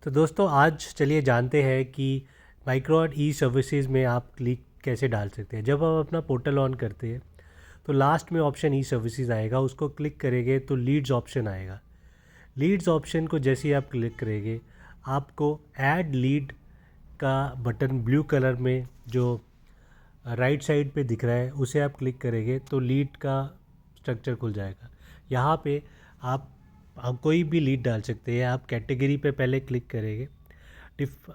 तो दोस्तों आज चलिए जानते हैं कि माइक्रोन ई सर्विसेज में आप क्लिक कैसे डाल सकते हैं। जब हम अपना पोर्टल ऑन करते हैं तो लास्ट में ऑप्शन ई सर्विसेज आएगा, उसको क्लिक करेंगे तो लीड्स ऑप्शन आएगा। लीड्स ऑप्शन को जैसे ही आप क्लिक करेंगे आपको ऐड लीड का बटन ब्लू कलर में जो राइट साइड पे दिख रहा है उसे आप क्लिक करेंगे तो लीड का स्ट्रक्चर खुल जाएगा। यहाँ पे आप कोई भी लीड डाल सकते हैं। आप कैटेगरी पे पहले क्लिक करेंगे,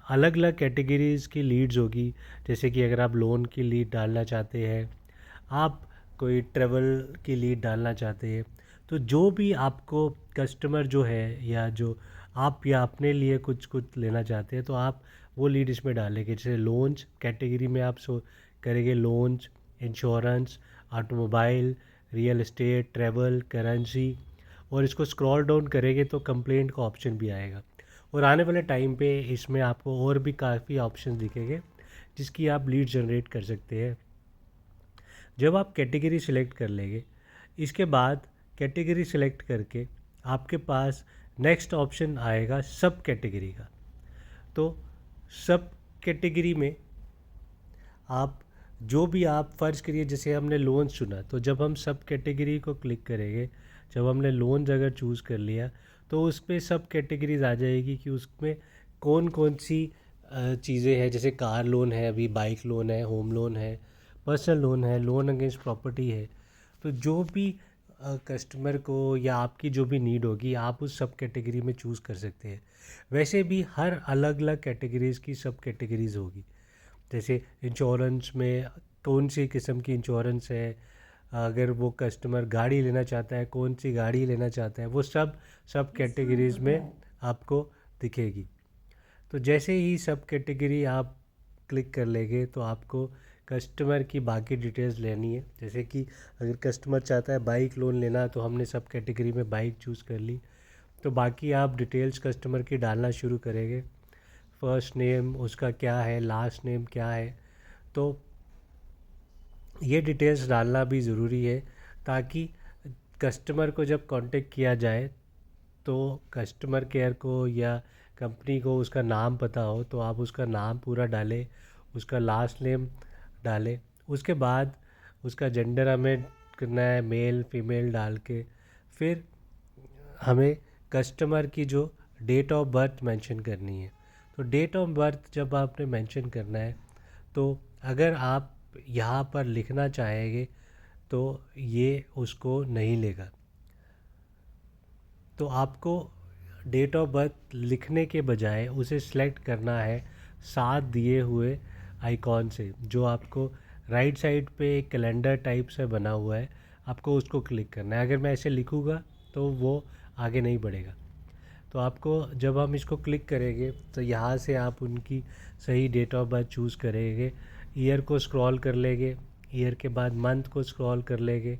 अलग अलग कैटेगरीज़ की लीड्स होगी। जैसे कि अगर आप लोन की लीड डालना चाहते हैं, आप कोई ट्रेवल की लीड डालना चाहते हैं, तो जो भी आपको कस्टमर जो है या जो आप या अपने लिए कुछ कुछ लेना चाहते हैं तो आप वो लीड इसमें डालेंगे। जैसे लोन्स कैटेगरी में आप करेंगे loans, insurance, automobile, real estate, travel, currency, और इसको स्क्रॉल डाउन करेंगे तो कंप्लेंट का ऑप्शन भी आएगा। और आने वाले टाइम पे इसमें आपको और भी काफ़ी ऑप्शन दिखेंगे जिसकी आप लीड जनरेट कर सकते हैं। जब आप कैटेगरी सिलेक्ट कर लेंगे, इसके बाद कैटेगरी सिलेक्ट करके आपके पास नेक्स्ट ऑप्शन आएगा सब कैटेगरी का। तो सब कैटेगरी में आप जो भी आप फ़र्ज़ करिए, जैसे हमने लोन्स चुना, तो जब हम सब कैटेगरी को क्लिक करेंगे, जब हमने लोन्स अगर चूज़ कर लिया तो उस पर सब कैटेगरीज आ जाएगी कि उसमें कौन कौन सी चीज़ें हैं। जैसे कार लोन है, अभी बाइक लोन है, होम लोन है, पर्सनल लोन है, लोन अगेंस्ट प्रॉपर्टी है। तो जो भी कस्टमर को या आपकी जो भी नीड होगी आप उस सब कैटेगरी में चूज़ कर सकते हैं। वैसे भी हर अलग अलग कैटेगरीज़ की सब कैटेगरीज़ होगी। जैसे इंश्योरेंस में कौन सी किस्म की इंश्योरेंस है, अगर वो कस्टमर गाड़ी लेना चाहता है कौन सी गाड़ी लेना चाहता है, वो सब सब कैटेगरीज़ में आपको दिखेगी। तो जैसे ही सब कैटेगरी आप क्लिक कर लेंगे तो आपको कस्टमर की बाकी डिटेल्स लेनी है। जैसे कि अगर कस्टमर चाहता है बाइक लोन लेना तो हमने सब कैटेगरी में बाइक चूज़ कर ली, तो बाकी आप डिटेल्स कस्टमर की डालना शुरू करेंगे। फर्स्ट नेम उसका क्या है, लास्ट नेम क्या है, तो ये डिटेल्स डालना भी ज़रूरी है ताकि कस्टमर को जब कांटेक्ट किया जाए तो कस्टमर केयर को या कंपनी को उसका नाम पता हो, तो आप उसका नाम पूरा डालें, उसका लास्ट नेम डालें। उसके बाद उसका जेंडर हमें करना है मेल फीमेल डाल के, फिर हमें कस्टमर की जो डेट ऑफ बर्थ मेंशन करनी है। तो डेट ऑफ बर्थ जब आपने मेंशन करना है तो अगर आप यहाँ पर लिखना चाहेंगे तो ये उसको नहीं लेगा। तो आपको डेट ऑफ बर्थ लिखने के बजाय उसे सिलेक्ट करना है साथ दिए हुए आइकॉन से, जो आपको राइट साइड पे एक कैलेंडर टाइप से बना हुआ है, आपको उसको क्लिक करना है। अगर मैं ऐसे लिखूँगा तो वो आगे नहीं बढ़ेगा। तो आपको जब हम इसको क्लिक करेंगे तो यहाँ से आप उनकी सही डेट ऑफ बर्थ चूज़ करेंगे, ईयर को स्क्रॉल कर लेंगे, ईयर के बाद मंथ को स्क्रॉल कर लेंगे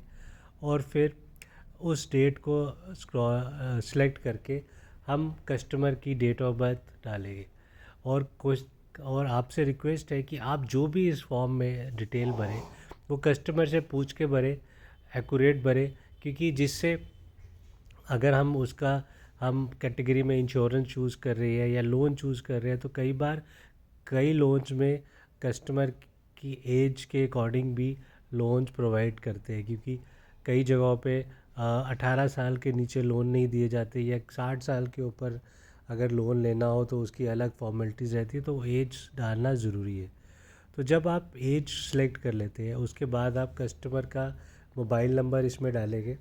और फिर उस डेट को सेलेक्ट करके हम कस्टमर की डेट ऑफ बर्थ डालेंगे। और कुछ और आपसे रिक्वेस्ट है कि आप जो भी इस फॉर्म में डिटेल भरें वो कस्टमर से पूछ के भरें, एक्यूरेट भरें, क्योंकि जिससे अगर हम कैटेगरी में इंश्योरेंस चूज़ कर रहे हैं या लोन चूज़ कर रहे हैं तो कई बार कई लोन्स में कस्टमर की एज के अकॉर्डिंग भी लोन्स प्रोवाइड करते हैं, क्योंकि कई जगहों पे 18 साल के नीचे लोन नहीं दिए जाते, या 60 साल के ऊपर अगर लोन लेना हो तो उसकी अलग फॉर्मेलिटीज़ रहती है, तो एज डालना ज़रूरी है। तो जब आप एज सेलेक्ट कर लेते हैं उसके बाद आप कस्टमर का मोबाइल नंबर इसमें डालेंगे।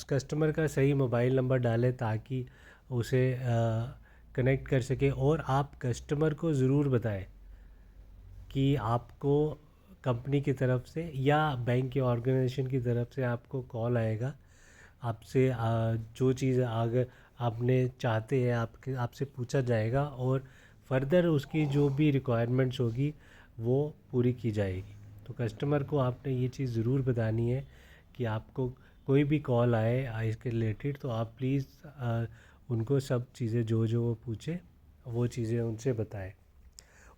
कस्टमर का सही मोबाइल नंबर डालें ताकि उसे कनेक्ट कर सके। और आप कस्टमर को ज़रूर बताएं कि आपको कंपनी की तरफ से या बैंक या ऑर्गेनाइजेशन की तरफ से आपको कॉल आएगा, आपसे जो चीज़ अगर आपने चाहते हैं आपसे पूछा जाएगा और फर्दर उसकी जो भी रिक्वायरमेंट्स होगी वो पूरी की जाएगी। तो कस्टमर को आपने ये चीज़ ज़रूर बतानी है कि आपको कोई भी कॉल आए इसके रिलेटेड तो आप प्लीज़ उनको सब चीज़ें जो जो वो पूछे वो चीज़ें उनसे बताएं।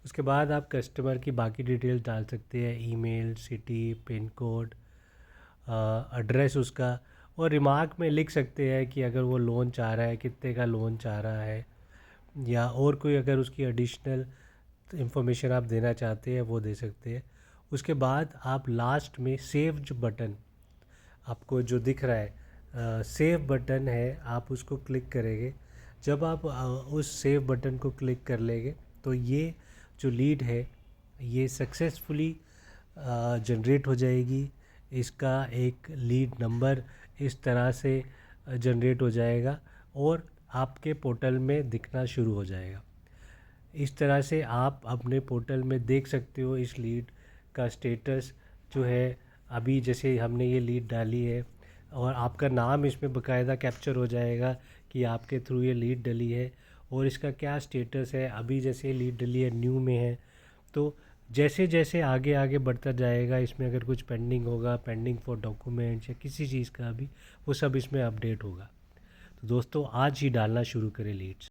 उसके बाद आप कस्टमर की बाकी डिटेल्स डाल सकते हैं, email, city, pin code, address उसका, और रिमार्क में लिख सकते हैं कि अगर वो लोन चाह रहा है, कितने का लोन चाह रहा है, या और कोई अगर उसकी एडिशनल इंफॉर्मेशन आप देना चाहते हैं वो दे सकते हैं। उसके बाद आप लास्ट में सेव जो बटन आपको जो दिख रहा है, सेव बटन है, आप उसको क्लिक करेंगे। जब आप उस सेव बटन को क्लिक कर लेंगे तो ये जो लीड है ये सक्सेसफुली जनरेट हो जाएगी। इसका एक लीड नंबर इस तरह से जनरेट हो जाएगा और आपके पोर्टल में दिखना शुरू हो जाएगा। इस तरह से आप अपने पोर्टल में देख सकते हो इस लीड का स्टेटस जो है। अभी जैसे हमने ये लीड डाली है और आपका नाम इसमें बकायदा कैप्चर हो जाएगा कि आपके थ्रू ये लीड डली है और इसका क्या स्टेटस है। अभी जैसे लीड डली है, न्यू में है, तो जैसे जैसे आगे आगे बढ़ता जाएगा इसमें अगर कुछ पेंडिंग होगा, पेंडिंग फॉर डॉक्यूमेंट्स या किसी चीज़ का भी, वो सब इसमें अपडेट होगा। तो दोस्तों आज ही डालना शुरू करें लीड्स।